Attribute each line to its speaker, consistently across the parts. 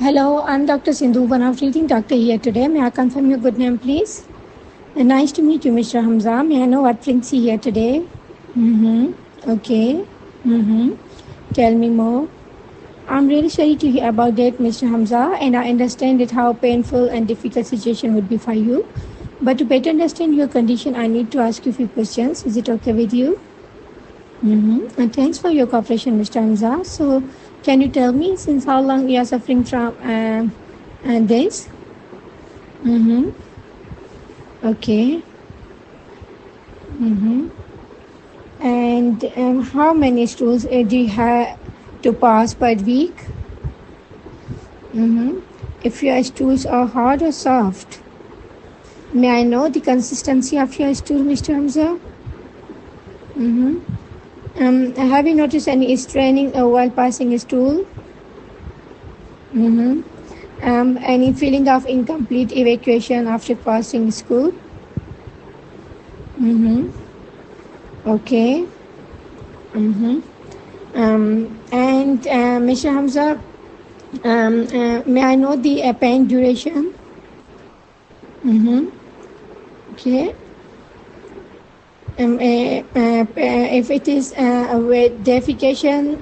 Speaker 1: Hello, I'm Dr. Sindhu, one of treating doctor here today. May I confirm your good name, please? Nice to meet you, Mr. Hamza. May I know what brings you here today? Okay. Tell me more. I'm really sorry to hear about that, Mr. Hamza, and I understand that how painful and difficult situation would be for you. But to better understand your condition, I need to ask you a few questions. Is it okay with you? And thanks for your cooperation, Mr. Hamza. So, can you tell me since how long you are suffering from this? Okay. And how many stools do you have to pass per week? If your stools are hard or soft? May I know the consistency of your stool, Mr. Hamza? Have you noticed any straining while passing a stool? Any feeling of incomplete evacuation after passing school? Okay. And Mr. Hamza, may I know the pain duration? Okay. If it is with defecation,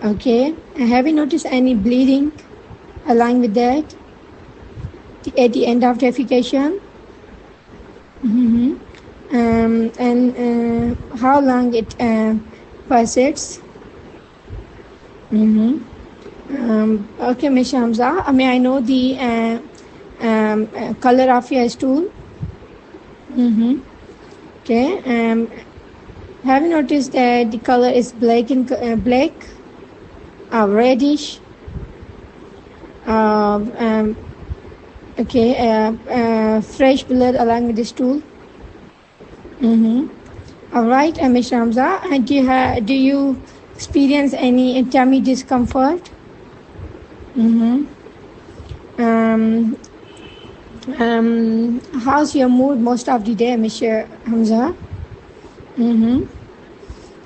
Speaker 1: okay. Have you noticed any bleeding along with that at the end of defecation? And how long it persists? Okay, Ms. Hamza, may I know the color of your stool? Okay. Have you noticed that the color is black and black, reddish? Okay. Fresh blood along with the stool. All right, Ms. Hamza, do you experience any tummy discomfort? How's your mood most of the day, Mr. Hamza?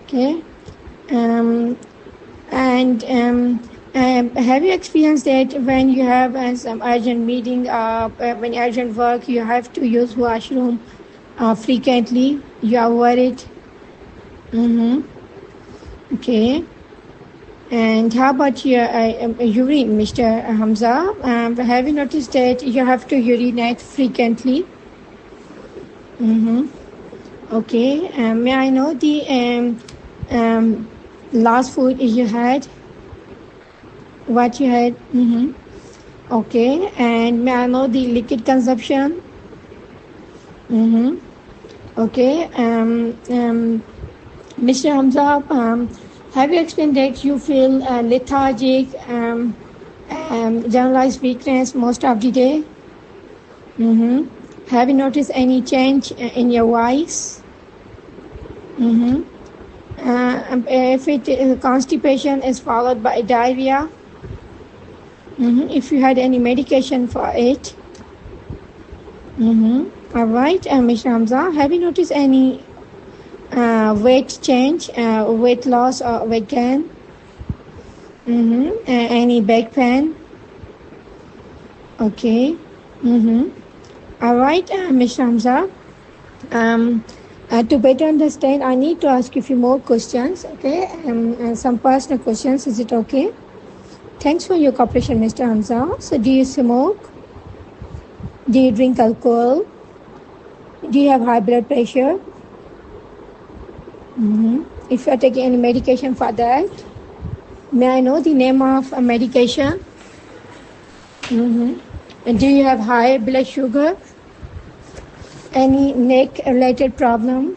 Speaker 1: Okay. And have you experienced that when you have some urgent meeting, when urgent work, you have to use washroom frequently? You are worried? Okay. And how about your urine, Mr. Hamza? Have you noticed that you have to urinate frequently? Okay. May I know the last food you had? What you had? Okay. And may I know the liquid consumption? Okay. Mr. Hamza, have you explained that you feel lethargic, generalized weakness most of the day? Have you noticed any change in your voice? If constipation is followed by diarrhea? If you had any medication for it? All right, Mr. Hamza, have you noticed any weight change, weight loss or weight gain? Any back pain? Okay. All right, Mr. Hamza. To better understand, I need to ask you a few more questions, okay? Some personal questions. Is it okay? Thanks for your cooperation, Mr. Hamza. So, do you smoke? Do you drink alcohol? Do you have high blood pressure? If you are taking any medication for that, may I know the name of a medication? And do you have high blood sugar? Any neck-related problem?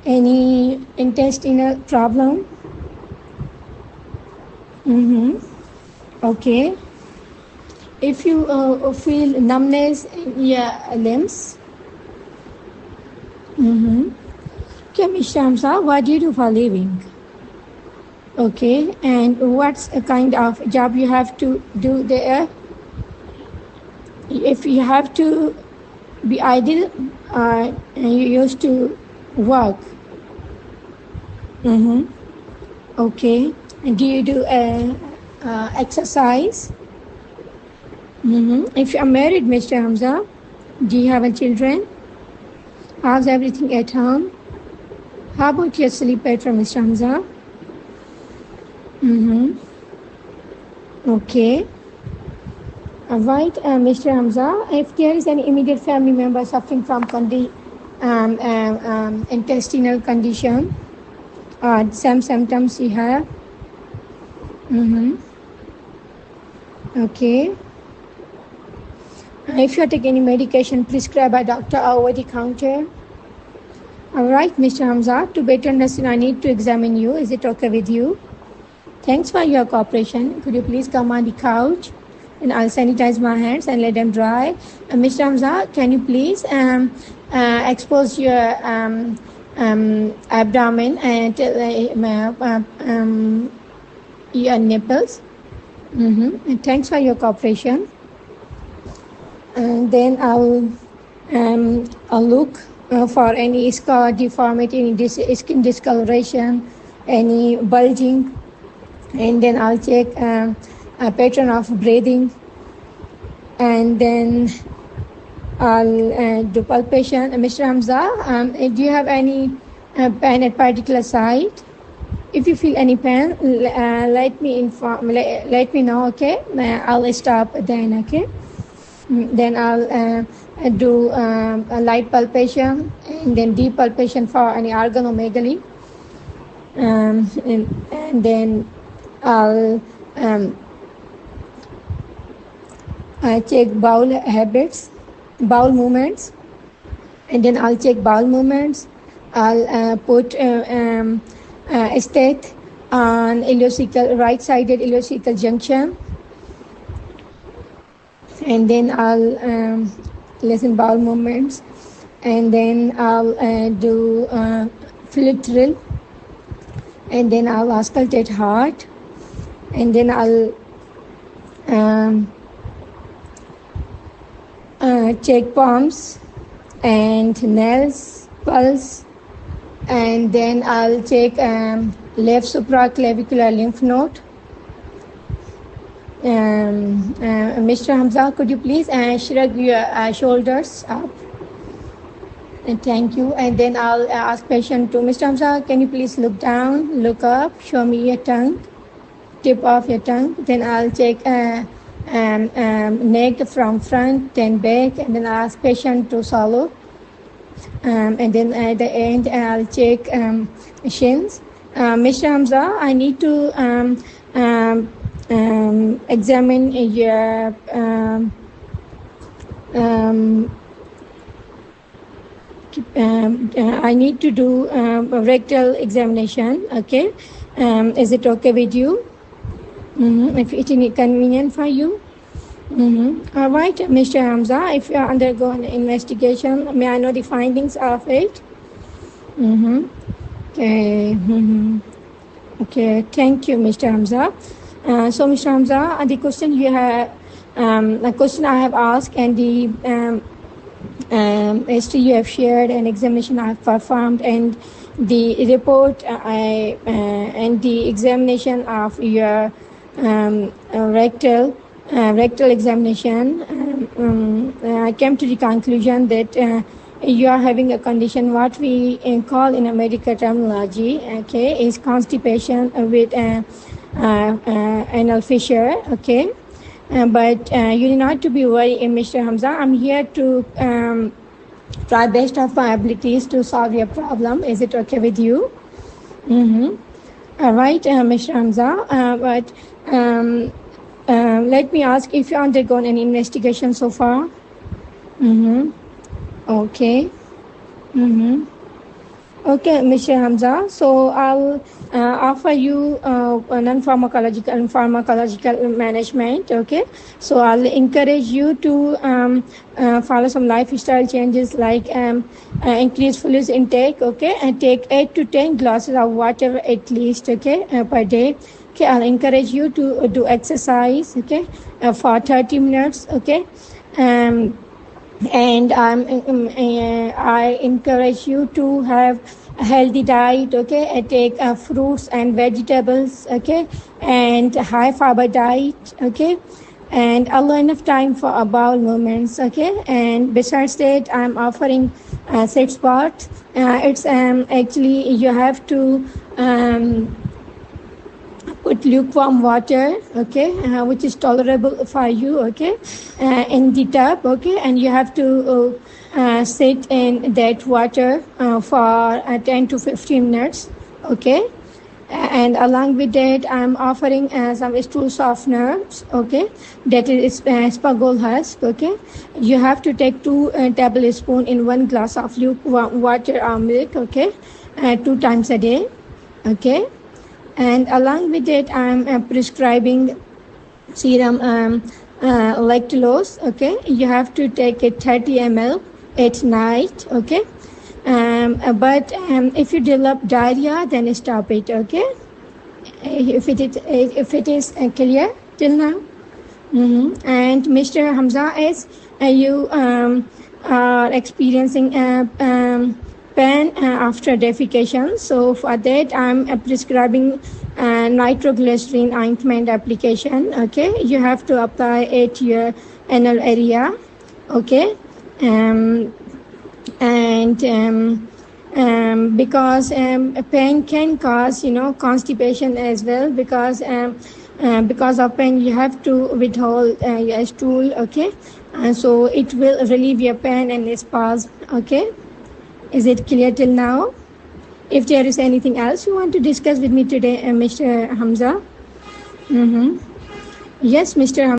Speaker 1: Any intestinal problem? Okay. If you feel numbness in your limbs? Okay, Mr. Hamza, what do you do for a living? Okay, and what's a kind of job you have to do there? If you have to be idle, you used to work. Okay. Do you do exercise? If you are married, Mr. Hamza, do you have children? How's everything at home? How about your sleep pattern, Mr. Hamza? Okay. Right, Mr. Hamza, if there is any immediate family member suffering from intestinal condition, some symptoms you have. Okay. If you are taking any medication prescribed by doctor or over the counter. All right, Mr. Hamza, to better understand, I need to examine you. Is it okay with you? Thanks for your cooperation. Could you please come on the couch and I'll sanitize my hands and let them dry. Mr. Hamza, can you please expose your abdomen and your nipples? And thanks for your cooperation. And then I'll look for any scar, deformity, any skin discoloration, any bulging, and then I'll check a pattern of breathing, and then I'll do palpation. Mr. Hamza, do you have any pain at particular site? If you feel any pain, let me know. Okay, I'll stop then. Okay. Then I'll do a light palpation and then deep palpation for any organomegaly, and then I'll check bowel habits, bowel movements, and then I'll check bowel movements. I'll put a state on right-sided ileocecal junction. And then I'll listen bowel movements, and then I'll do fluid thrill, and then I'll auscultate heart, and then I'll check palms and nails, pulse, and then I'll check left supraclavicular lymph node. Mr. Hamza, could you please shrug your shoulders up? And thank you. And then I'll ask patient to Mr. Hamza, can you please look down, look up, show me your tongue, tip of your tongue. Then I'll check neck from front, then back, and then I'll ask patient to swallow. And then at the end, I'll check shins. Mr. Hamza, I need to examine your I need to do a rectal examination. Okay, is it okay with you? If it's inconvenient for you. All right, Mr. Hamza, if you are undergoing an investigation, may I know the findings of it? Okay. Okay, thank you, Mr. Hamza. So, Mr. Hamza, the question you have, the question I have asked, and the history you have shared, and examination I have performed, and the report and the examination of your rectal examination, I came to the conclusion that you are having a condition what we call in a medical terminology, okay, is constipation with anal fissure, okay. But you need not to be worried, Mr. Hamza. I'm here to try best of my abilities to solve your problem. Is it okay with you? All right, Mr. Hamza. But let me ask if you undergone any investigation so far. Okay. Okay, Mr. Hamza. So I'll offer you non-pharmacological and pharmacological management. Okay. So I'll encourage you to follow some lifestyle changes like increase fluids intake. Okay, and take 8 to 10 glasses of water at least. Okay, per day. Okay, I'll encourage you to do exercise. Okay, for 30 minutes. Okay. And I encourage you to have a healthy diet, okay? I take fruits and vegetables, okay? And high fiber diet, okay? And allow enough time for bowel movements, okay? And besides that, I'm offering set spot. It's actually you have to put lukewarm water, okay, which is tolerable for you, okay, in the tub, okay, and you have to sit in that water for 10 to 15 minutes, okay. And along with that, I'm offering some stool softeners, okay, that is spagol husk, okay. You have to take 2 tablespoons in 1 glass of lukewarm water or milk, okay, 2 times a day, okay. And along with it, I'm prescribing serum lactulose, okay. You have to take it 30 ml at night, okay. But if you develop diarrhea, then stop it, okay. If it is clear till now. And Mr. Hamza, as you are experiencing pain after defecation, so for that I'm prescribing nitroglycerin ointment application, okay. You have to apply it to your anal area, okay. Because pain can cause constipation as well, because of pain you have to withhold your stool, okay. So it will relieve your pain and spasm, okay. Is it clear till now? If there is anything else you want to discuss with me today, Mr. Hamza? Yes, Mr. Hamza.